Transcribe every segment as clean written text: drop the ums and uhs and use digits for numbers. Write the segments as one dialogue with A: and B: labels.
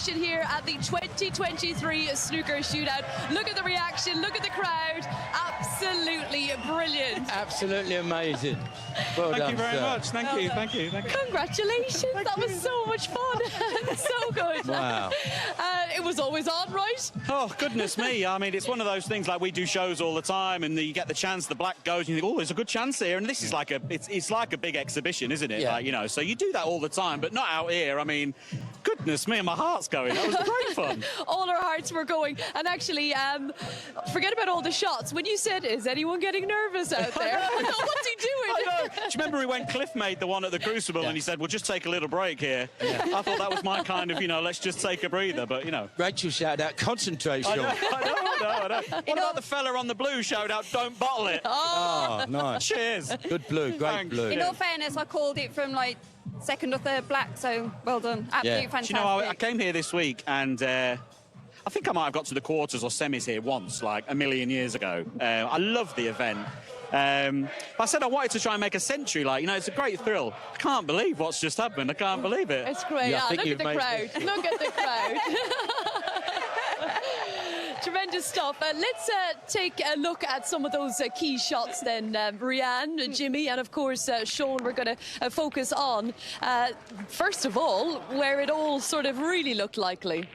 A: action here at the 2023 Snooker Shootout. Look at the reaction, look at the crowd. Absolutely brilliant.
B: Absolutely amazing. Well
C: Thank
B: done,
C: you very
B: sir.
C: much. Thank you.
A: Congratulations. That was so much fun. So good.
B: Wow.
A: It was always on, right?
C: Oh, goodness me. I mean, it's one of those things, like we do shows all the time and you get the chance, the black goes and you think, oh, there's a good chance here. And this is like it's like a big exhibition, isn't it?
B: Yeah.
C: Like, you know, so you do that all the time, but not out here. I mean, goodness me, my heart's going. That was great fun.
A: All our hearts were going. And actually, forget about all the shots. When you said, is anyone getting nervous out there? I thought, what's he doing?
C: I know. Do you remember when Cliff made the one at the Crucible and he said, well, just take a little break here? Yeah. I thought that was my kind of, you know, let's just take a breather, but, you know.
B: Rachel shouted out, concentrate, Shaun.
C: I know. What about the fella on the blue showed out, don't bottle it?
B: Oh, nice.
C: Cheers.
B: Good blue, great
C: Thanks.
B: blue.
D: In all fairness, I called it from like second or third black, so well done. Absolutely fantastic.
C: Do you know, I came here this week and I think I might have got to the quarters or semis here once, like a million years ago. I love the event. But I said I wanted to try and make a century, like, you know, it's a great thrill. I can't believe what's just happened. I can't believe it.
A: It's great.
B: Yeah, I
A: Look
B: think
A: at the
B: you've
A: crowd.
B: made-
A: Look at the crowd. Tremendous stuff. Let's take a look at some of those key shots then. Rianne, Jimmy, and of course Shaun, we're going to focus on, first of all, where it all sort of really looked likely.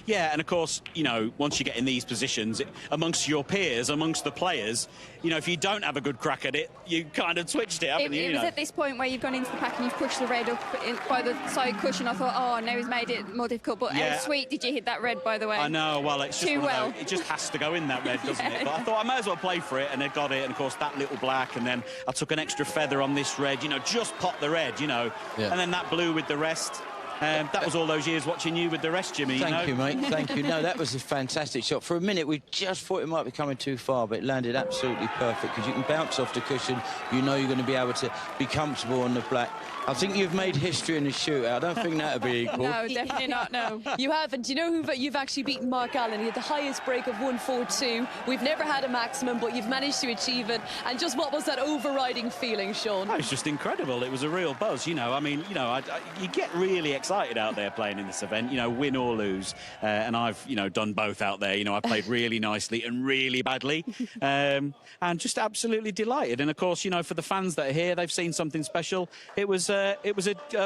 C: Yeah, and of course, you know, once you get in these positions, amongst your peers, amongst the players, you know, if you don't have a good crack at it, you kind of switched it, haven't you?
D: It was at this point where you've gone into the pack and you've pushed the red up by the side cushion. I thought, oh, now he's made it more difficult. But
C: Yeah.
D: how sweet did you hit that red, by the way?
C: I know, well, it's just
D: Too
C: one of
D: well.
C: those- it just has to go in that red, doesn't it? But I thought I may as well play for it, and I got it, and of course that little black, and then I took an extra feather on this red, you know, just pop the red, you know,
B: Yeah.
C: and then that blue with the rest. That was all those years watching you with the rest, Jimmy.
B: Thank you, mate. Thank you. No, that was a fantastic shot. For a minute, we just thought it might be coming too far, but it landed absolutely perfect because you can bounce off the cushion. You know you're going to be able to be comfortable on the black. I think you've made history in the shootout. I don't think that'll be equal.
D: No, definitely not, no.
A: You haven't. Do you know who you've actually beaten? Mark Allen. He had the highest break of 142. We've never had a maximum, but you've managed to achieve it. And just what was that overriding feeling, Shaun?
C: It was just incredible. It was a real buzz, you know. I mean, you know, you get really excited out there playing in this event, you know, win or lose. And I've, you know, done both out there. You know, I played really nicely and really badly. And just absolutely delighted. And, of course, you know, for the fans that are here, they've seen something special. It was a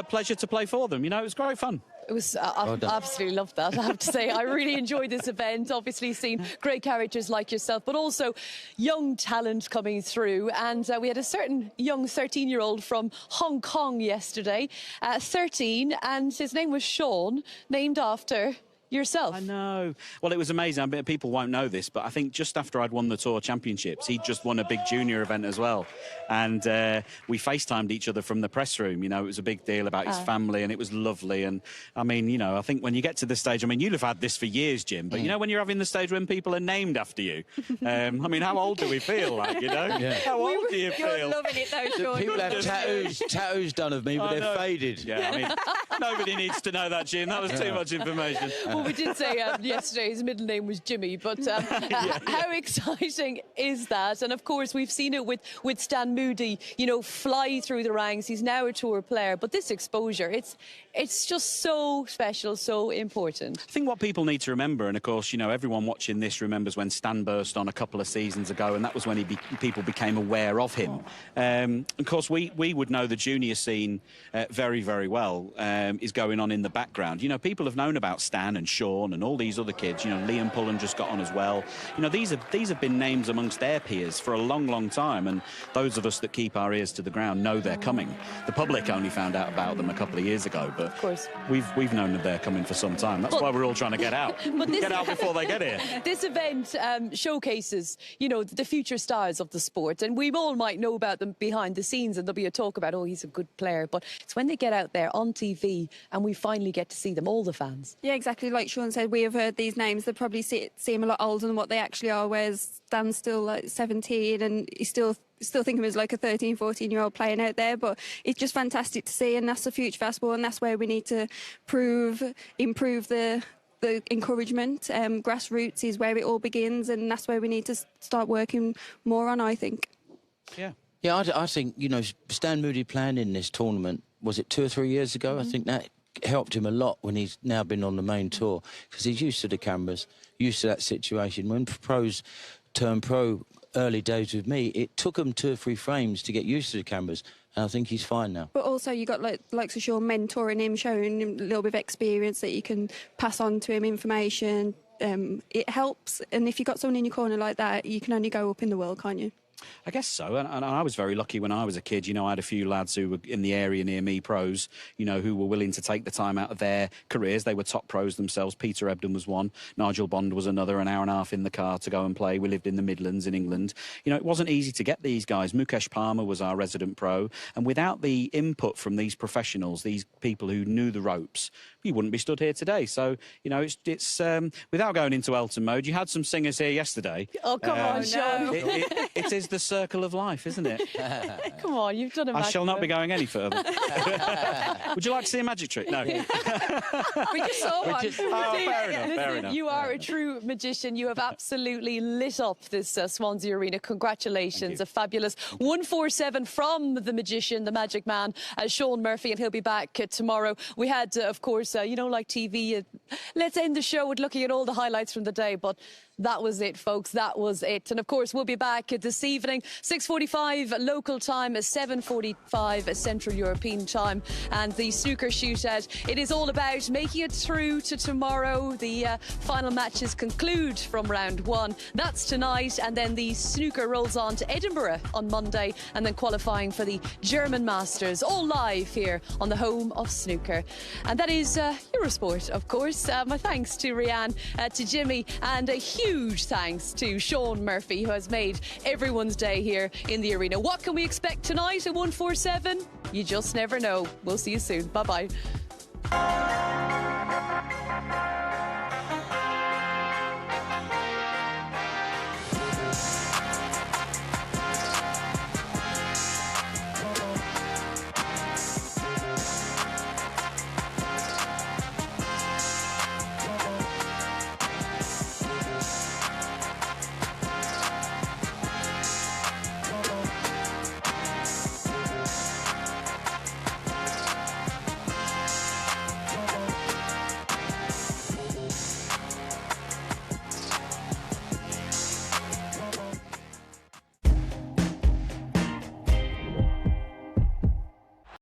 C: pleasure to play for them. You know, it was great fun.
A: It was, I absolutely loved that, I have to say. I really enjoyed this event, obviously seeing great characters like yourself, but also young talent coming through. And we had a certain young 13-year-old from Hong Kong yesterday, 13, and his name was Shaun, named after yourself.
C: I know. Well, it was amazing. I mean, people won't know this, but I think just after I'd won the Tour Championships, he'd just won a big junior event as well. And we FaceTimed each other from the press room. You know, it was a big deal about his family, and it was lovely. And, I mean, you know, I think when you get to this stage, I mean, you'll have had this for years, Jim, but, you know, when you're having the stage when people are named after you, I mean, how old do we feel like, you know? Yeah. How old do you feel?
D: You're loving it, though, Shaun.
B: People have tattoos done of me, but they're faded.
C: Yeah, I mean, nobody needs to know that, Jim. That was too much information.
A: Well, we did say yesterday his middle name was Jimmy, but how exciting is that? And of course, we've seen it with Stan Moody, you know, fly through the ranks. He's now a tour player, but this exposure, it's just so special, so important.
C: I think what people need to remember, and of course, you know, everyone watching this remembers when Stan burst on a couple of seasons ago, and that was when people became aware of him. Of course, we would know the junior scene very, very well, is going on in the background. You know, people have known about Stan and Shaun and all these other kids. You know, Liam Pullen just got on as well. You know, these have been names amongst their peers for a long, long time, and those of us that keep our ears to the ground know they're coming. The public only found out about them a couple of years ago, but
A: of course
C: we've known that they're coming for some time. That's why we're all trying to get out. Get out before they get here.
A: This event showcases, you know, the future stars of the sport, and we all might know about them behind the scenes, and there'll be a talk about, oh, he's a good player, but it's when they get out there on TV and we finally get to see them, all the fans.
D: Yeah, exactly. Like Shaun said, we have heard these names that probably seem a lot older than what they actually are, whereas Stan's still like 17 and he's still think of him as like a 13, 14-year-old playing out there. But it's just fantastic to see, and that's the future for sport, and that's where we need to improve the encouragement. Grassroots is where it all begins, and that's where we need to start working more on, I think.
C: Yeah.
B: Yeah, I think, you know, Stan Moody playing in this tournament, was it 2 or 3 years ago? I think that helped him a lot when he's now been on the main tour, because he's used to the cameras, used to that situation. When pros turn pro early days with me, it took him 2 or 3 frames to get used to the cameras, and I think he's fine now.
D: But also you got likes of Shaun mentoring him, showing him a little bit of experience that you can pass on to him, information. It helps, and if you've got someone in your corner like that, you can only go up in the world, can't you?
C: I guess so, and I was very lucky when I was a kid. You know, I had a few lads who were in the area near me, pros, you know, who were willing to take the time out of their careers. They were top pros themselves. Peter Ebdon was one. Nigel Bond was another, an hour and a half in the car to go and play. We lived in the Midlands in England. You know, it wasn't easy to get these guys. Mukesh Palmer was our resident pro, and without the input from these professionals, these people who knew the ropes, you wouldn't be stood here today. So, you know, it's without going into Elton mode, you had some singers here yesterday.
A: Oh, come on, Shaun.
C: It is the circle of life, isn't it?
A: Come on, you've done a
C: I shall not be going any further. Would you like to see a magic trick? No.
D: We just saw one.
C: Fair enough, fair enough.
A: You are a true magician. You have absolutely lit up this Swansea Arena. Congratulations. A fabulous 147 from the magician, the magic man, Shaun Murphy, and he'll be back tomorrow. We had, of course, you know, like TV, let's end the show with looking at all the highlights from the day, but that was it, folks. That was it. And, of course, we'll be back this evening, 6:45 local time, 7:45 Central European time. And the snooker shootout, it is all about making it through to tomorrow. The final matches conclude from round 1. That's tonight. And then the snooker rolls on to Edinburgh on Monday, and then qualifying for the German Masters, all live here on the home of snooker. And that is Eurosport, of course. My thanks to Rianne, to Jimmy, and a huge thanks to Shaun Murphy, who has made everyone's day here in the arena. What can we expect tonight at 147? You just never know. We'll see you soon. Bye-bye.